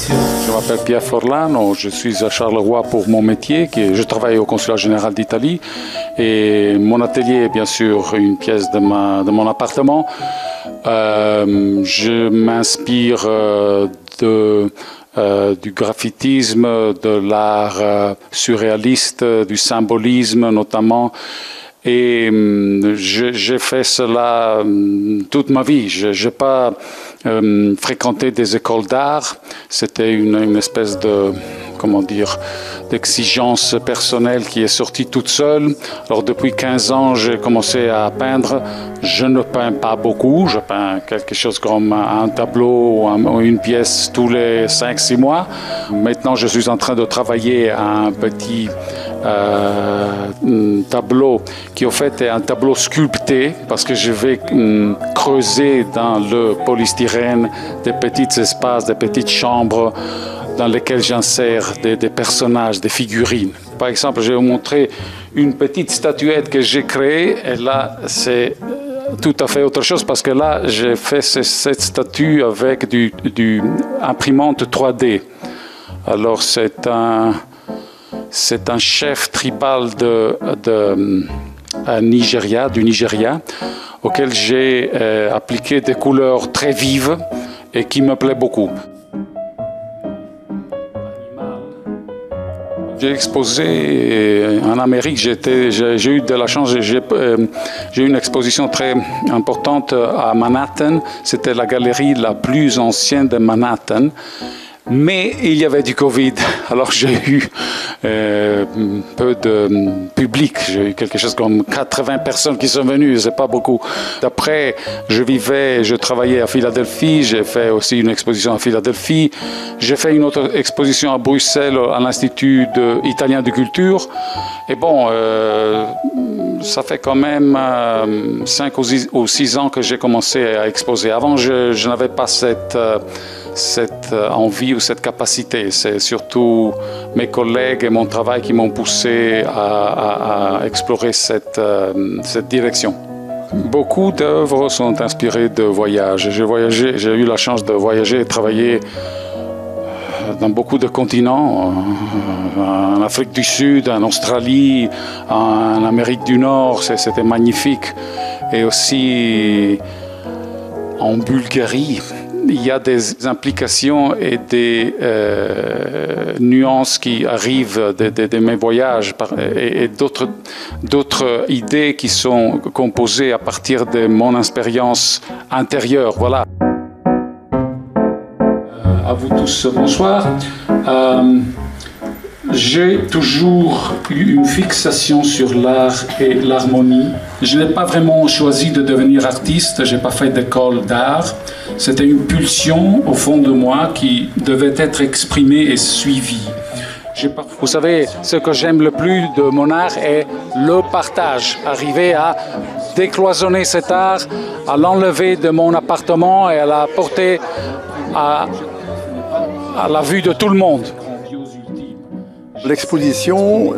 Je m'appelle Pierre Forlano, je suis à Charleroi pour mon métier, je travaille au Consulat général d'Italie et mon atelier est bien sûr une pièce de mon appartement. Je m'inspire du graffitisme, de l'art surréaliste, du symbolisme notamment. Et j'ai fait cela toute ma vie. Je n'ai pas fréquenté des écoles d'art. C'était une espèce de, comment dire, d'exigence personnelle qui est sortie toute seule. Alors depuis 15 ans, j'ai commencé à peindre. Je ne peins pas beaucoup. Je peins quelque chose comme un tableau ou une pièce tous les 5-6 mois. Maintenant, je suis en train de travailler à un petit tableau qui au fait est un tableau sculpté parce que je vais creuser dans le polystyrène des petits espaces, des petites chambres dans lesquelles j'insère des personnages, des figurines. Par exemple, je vais vous montrer une petite statuette que j'ai créée et là c'est tout à fait autre chose parce que là j'ai fait cette statue avec du imprimante 3D. Alors c'est un chef tribal du Nigeria, auquel j'ai appliqué des couleurs très vives et qui me plaît beaucoup. J'ai exposé en Amérique, j'ai eu de la chance, j'ai eu une exposition très importante à Manhattan. C'était la galerie la plus ancienne de Manhattan. Mais il y avait du Covid, alors j'ai eu peu de public. J'ai eu quelque chose comme 80 personnes qui sont venues, c'est pas beaucoup. Après, je travaillais à Philadelphie, j'ai fait aussi une exposition à Philadelphie. J'ai fait une autre exposition à Bruxelles, à l'Institut italien de culture. Et bon, ça fait quand même 5 ou 6 ans que j'ai commencé à exposer. Avant, je n'avais pas cette envie ou cette capacité. C'est surtout mes collègues et mon travail qui m'ont poussé à explorer cette direction. Beaucoup d'œuvres sont inspirées de voyages. J'ai eu la chance de voyager et travailler dans beaucoup de continents, en Afrique du Sud, en Australie, en Amérique du Nord, c'était magnifique. Et aussi en Bulgarie. Il y a des implications et des nuances qui arrivent de mes voyages et d'autres idées qui sont composées à partir de mon expérience intérieure. Voilà. À vous tous, bonsoir. J'ai toujours eu une fixation sur l'art et l'harmonie. Je n'ai pas vraiment choisi de devenir artiste, je n'ai pas fait d'école d'art. C'était une pulsion au fond de moi qui devait être exprimée et suivie. Vous savez, ce que j'aime le plus de mon art est le partage. Arriver à décloisonner cet art, à l'enlever de mon appartement et à la porter à la vue de tout le monde. L'exposition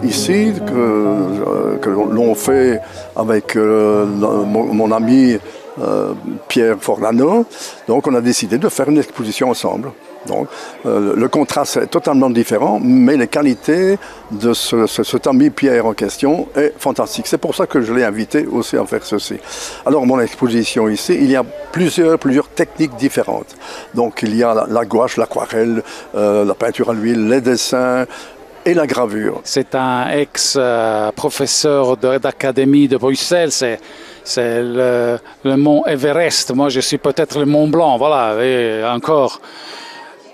ici, que l'on fait avec mon ami Pierre Forlano, donc on a décidé de faire une exposition ensemble. Donc, le contraste est totalement différent, mais les qualités de cet ami Pierre en question est fantastique. C'est pour ça que je l'ai invité aussi à faire ceci. Alors, mon exposition ici, il y a plusieurs techniques différentes. Donc, il y a la gouache, l'aquarelle, la peinture à l'huile, les dessins et la gravure. C'est un ex-professeur d'académie de Bruxelles. C'est le mont Everest. Moi, je suis peut-être le Mont Blanc, voilà, et encore.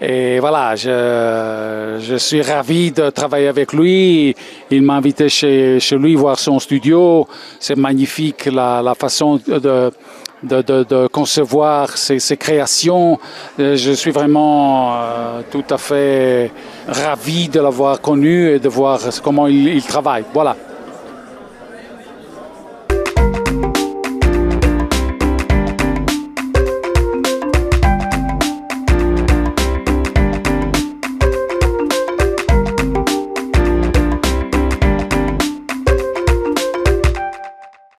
Et voilà, je suis ravi de travailler avec lui. Il m'a invité chez lui voir son studio. C'est magnifique la façon de concevoir ses créations. Je suis vraiment tout à fait ravi de l'avoir connu et de voir comment il travaille. Voilà.